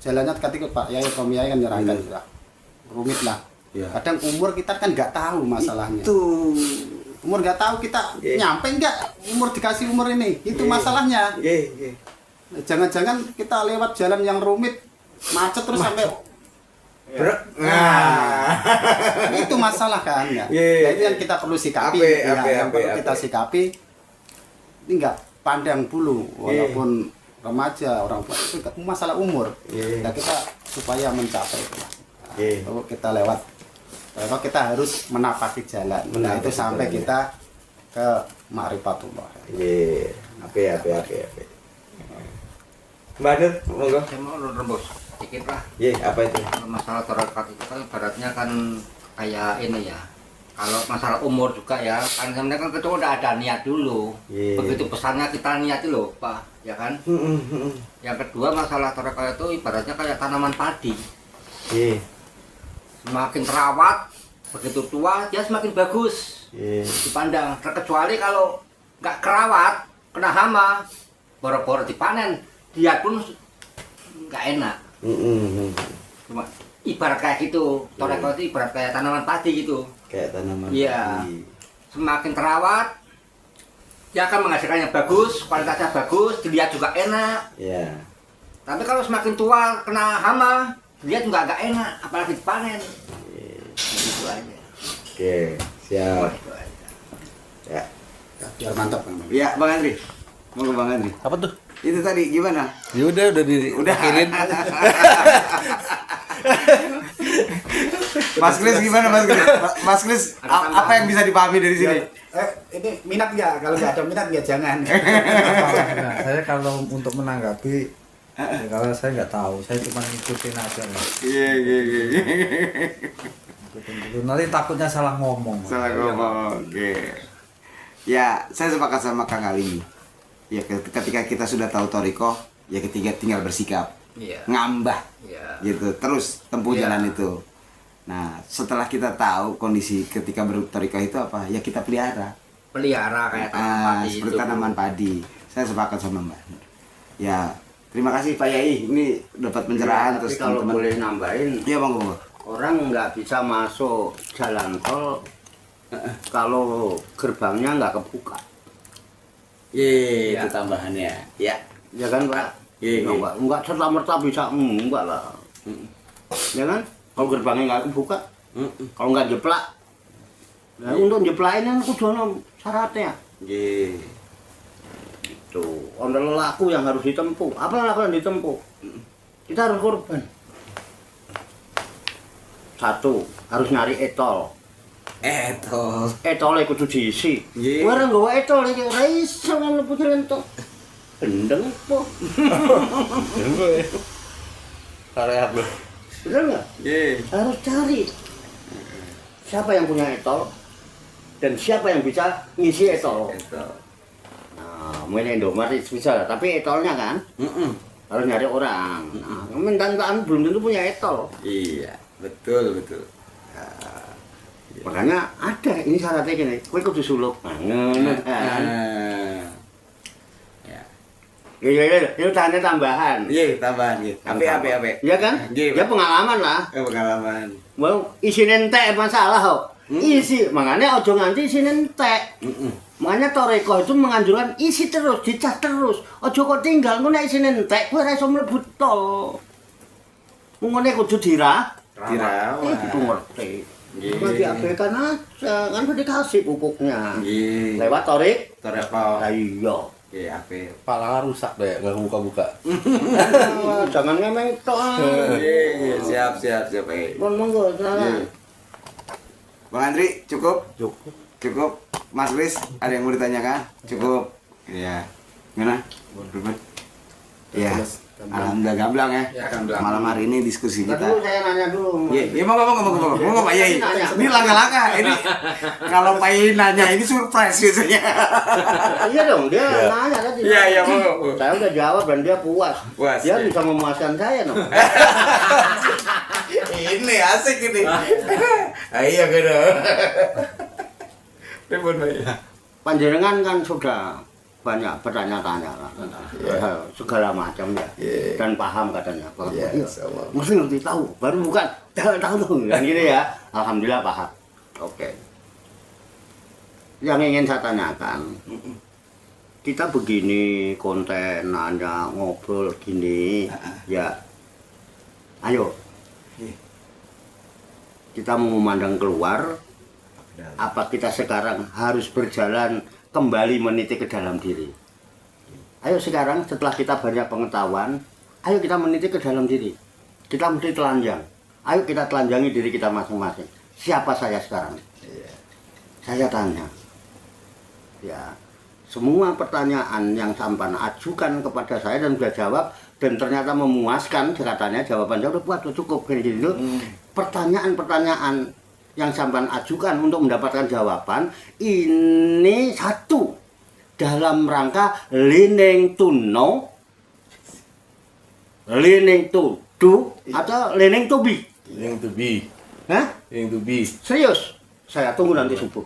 jalannya ketika Pak Yai Kom Yai kan nyerangkan sudah rumit lah. Ya. Kadang umur kita kan nggak tahu masalahnya. Itu. Umur nggak tahu kita Yeah. nyampe nggak umur dikasih umur ini. Itu Yeah. masalahnya. Iya. Jangan-jangan kita lewat jalan yang rumit macet terus sampai itu masalah kan ya. Yeah. Nah, itu yang kita perlu sikapi. Yang perlu kita sikapi. Ini enggak pandang bulu walaupun remaja orang tua itu masalah umur. Yeah. Nah, kita supaya mencapai itu. Yeah. Nah, kita lewat. Kalau kita harus menapaki jalan. Nah, itu sampai kita ke ma'rifatullah. Iya. Apa. Mbak Nur, monggo. Saya mau rembus sedikit lah. Iya, apa itu? Masalah Torekot itu kan ibaratnya kan kayak ini ya. Kalau masalah umur juga ya, kan sebenarnya kan kita udah ada niat dulu. Iya. Begitu pesannya kita niat loh, Pak, ya kan? Yang kedua masalah Torekot itu ibaratnya kayak tanaman padi. Iya. Semakin terawat, begitu tua dia semakin bagus Iya. dipandang. Terkecuali kalau nggak kerawat, kena hama, boro-boro dipanen, dia pun nggak enak. Cuma ibarat kayak gitu, Torekot itu ibarat kayak tanaman padi gitu. Kayak tanaman. Iya. padi. Semakin terawat, dia akan menghasilkan yang bagus, kualitasnya bagus, dilihat juga enak. Iya. Tapi kalau semakin tua kena hama, dia juga nggak enak, apalagi dipanen. Gitu aja. Oke, siap. Gitu aja. Ya. Biar mantap kan. Ya, Bang Andri. Monggo Bang Andri. Apa tuh? Itu tadi gimana? Ya udah Udah. dikirin. Mas Kris gimana Mas Kris? Mas Kris apa yang bisa dipahami dari sini? Ini minat nggak? Kalau nggak ada minat nggak jangan. Nah, saya kalau untuk menanggapi ya, kalau saya nggak tahu, saya cuma ngikutin aja lah. Iya. Ngikutin dulu. Nanti takutnya salah ngomong. Salah ngomong. Oke. Ya, saya sepakat sama Kang Ali. Ya, ketika kita sudah tahu Toriko, ya ketiga tinggal bersikap, Iya. ngambah, Iya. gitu. Terus tempuh Iya. jalan itu. Nah, setelah kita tahu kondisi ketika bertoriko itu apa, ya kita pelihara. Pelihara kayak tanaman padi Seperti itu. tanaman padi. Saya sepakat sama Mbak. Ya, terima kasih Pak Yai. Ini dapat pencerahan Tapi terus kalau teman-teman. boleh nambahin, Iya bang, bang. orang nggak bisa masuk jalan tol kalau gerbangnya nggak kebuka. Iya, Ya. itu tambahannya. Ya. Ya kan Pak? Iya, iya. Enggak serta-merta bisa enggak lah. Ya kan? Kalau gerbangnya nggak kebuka, kalau nggak jeplak, nah, untuk jeplakin kan kudu ono syaratnya. Iya. Tuh, ono laku yang harus ditempuh. Apa laku yang ditempuh? Kita harus korban. Satu, harus nyari etol. Etol. Etolnya kudu diisi. Iya. Ora nggawa etol iki ora iso mlebu jalan tol. Gendeng po. Karya apa? Bener nggak? Iya. Harus cari siapa yang punya etol dan siapa yang bisa ngisi etol. Etol. Nah, main Indomaret bisa, tapi etolnya kan harus nyari orang. Nah, mintaan belum tentu punya etol. Iya, betul. Makanya ada ini syaratnya gini, kowe kudu suluk. Nah, ngono kan. Ya. Iya, itu tanda tambahan. Iya, tambahan gitu. Ape. Iya kan? Iya, Ya Pak. pengalaman lah. Pengalaman. Mau isine entek masalah kok. Isi, makanya ojo nganti isine entek. Makanya Toriko itu menganjurkan isi terus, dicas terus. Ojo kok tinggal ngono nek isine entek, kowe ora iso mlebu tol. Ngene kudu dirawat. Itu ngerti. Nggih. Cuma diabaikan aja, kan udah dikasih pupuknya. Nggih. Lewat Torik. Toreko. Lah iya. Iya, ape. Pala rusak deh, nggak buka-buka. Jangan ngemeng tok. Iya, siap. Monggo, salah. Bang Andri, cukup? Cukup. Cukup. Mas Kris, ada yang mau ditanyakan? Cukup. Iya. Gimana? Ruben? Iya. Alhamdulillah gamblang ya. Ya, gamblang. Malam hari ini diskusi Nah, kita. dulu saya nanya dulu. Iya, mau Pak Yai. Nanya. Ini langkah-langkah. Ini kalau Pak Yai nanya ini surprise biasanya. Iya dong, dia nanya tadi. Iya, mau. Saya udah jawab dan dia puas. Puas, Dia ya. bisa memuaskan saya dong. Ini asik ini. Iya gitu. Ribut Pak Yai. Panjenengan kan sudah banyak bertanya-tanya lah. Segala macam ya. Dan paham katanya. Iya, Iya. sama. Mesti ngerti tahu, baru bukan tahu kan gitu ya. Alhamdulillah paham. Oke. Yang ingin saya tanyakan, kita begini konten nanya ngobrol gini, ya, ayo Iya. kita mau memandang keluar. Apa kita sekarang harus berjalan kembali meniti ke dalam diri? Ayo sekarang setelah kita banyak pengetahuan, ayo kita meniti ke dalam diri. Kita mesti telanjang. Ayo kita telanjangi diri kita masing-masing. Siapa saya sekarang? Saya tanya. Ya, semua pertanyaan yang sampan ajukan kepada saya dan sudah jawab dan ternyata memuaskan, katanya jawaban saya udah buat cukup kayak gitu. Pertanyaan-pertanyaan yang sampan ajukan untuk mendapatkan jawaban ini satu dalam rangka learning to know, learning to do, atau learning to be. Yang to be, Hah? yang to be. Serius? Saya tunggu nanti subuh.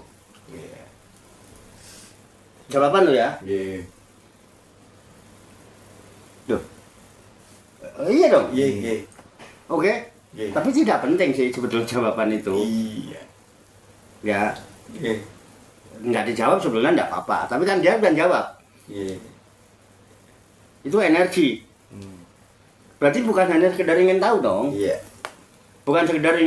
Jawaban lo ya? Iya. Duh. Iya dong. Iya. Oke. Iya. Tapi tidak penting sih sebetulnya jawaban itu. Iya. Ya, Iya. nggak dijawab sebetulnya nggak apa-apa. Tapi kan dia dan jawab. Iya. Itu energi. Berarti bukan hanya sekedar ingin tahu dong. Iya. Bukan sekedar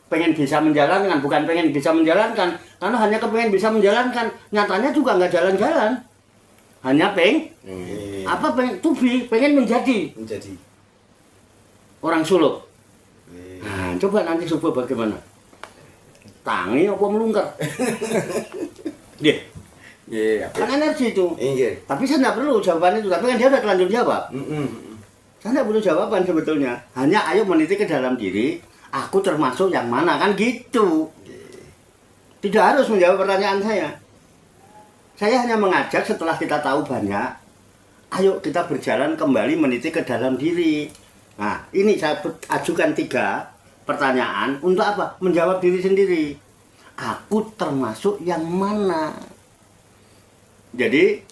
pengen bisa menjalankan, bukan pengen bisa menjalankan. Karena hanya kepengen bisa menjalankan, nyatanya juga nggak jalan-jalan. Hanya apa pengen to be, pengen menjadi Menjadi. orang suluk. Nah, coba nanti subuh bagaimana? tangi apa melungker. Dia Iya. kan energi itu. Iya. Tapi saya nggak perlu jawaban itu, tapi kan dia udah terlanjur jawab. Mm-mm. Saya nggak perlu jawaban sebetulnya. Hanya ayo meniti ke dalam diri, aku termasuk yang mana, kan gitu. Tidak harus menjawab pertanyaan saya. Saya hanya mengajak setelah kita tahu banyak, ayo kita berjalan kembali meniti ke dalam diri. Nah, ini saya ajukan 3 pertanyaan untuk apa? Menjawab diri sendiri. Aku termasuk yang mana? Jadi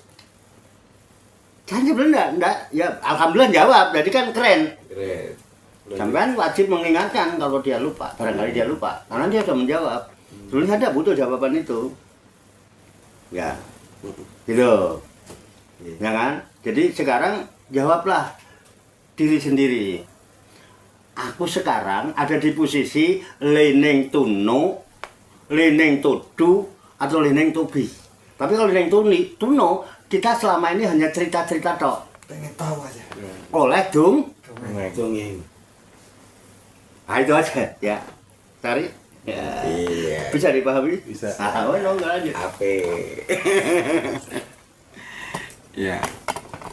saya sebenarnya enggak, ya alhamdulillah jawab, jadi kan keren. Keren. Sampean wajib mengingatkan kalau dia lupa, barangkali dia lupa, karena dia sudah menjawab. Dulu saya tidak butuh jawaban itu. Ya, gitu. Ya kan? Jadi sekarang jawablah diri sendiri. Aku sekarang ada di posisi lening tuno, lening tudu, atau lening tubi. Tapi kalau lening tuno, kita selama ini hanya cerita-cerita tok. Pengen tahu aja. Oleh Dongeng. Nah itu aja ya. Cari. Ya. Iya. Bisa dipahami? Bisa. Ah, oh, no, enggak lanjut. Ape. Ya,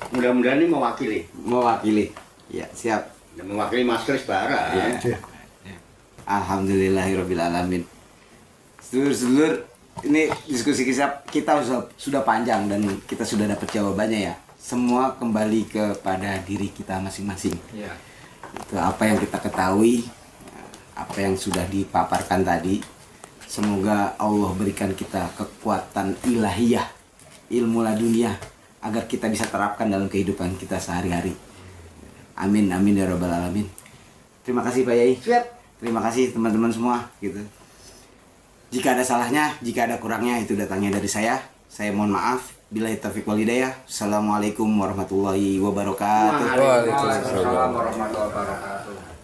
Mudah-mudahan ini mewakili. mewakili. Ya, siap. Dan mewakili Mas Kris Bara. Iya. Alhamdulillahirabbil alamin. Sedulur-sedulur, ini diskusi kita sudah panjang dan kita sudah dapat jawabannya ya. Semua kembali kepada diri kita masing-masing. Iya. Itu apa yang kita ketahui, apa yang sudah dipaparkan tadi. Semoga Allah berikan kita kekuatan ilahiyah, ilmu laduniah, agar kita bisa terapkan dalam kehidupan kita sehari-hari. Amin, amin ya rabbal alamin. Terima kasih Pak Yai. Siap. Terima kasih teman-teman semua gitu. Jika ada salahnya, jika ada kurangnya, itu datangnya dari saya. Saya mohon maaf. Billahi taufiq wal hidayah. Assalamualaikum warahmatullahi wabarakatuh. Waalaikumsalam warahmatullahi wabarakatuh.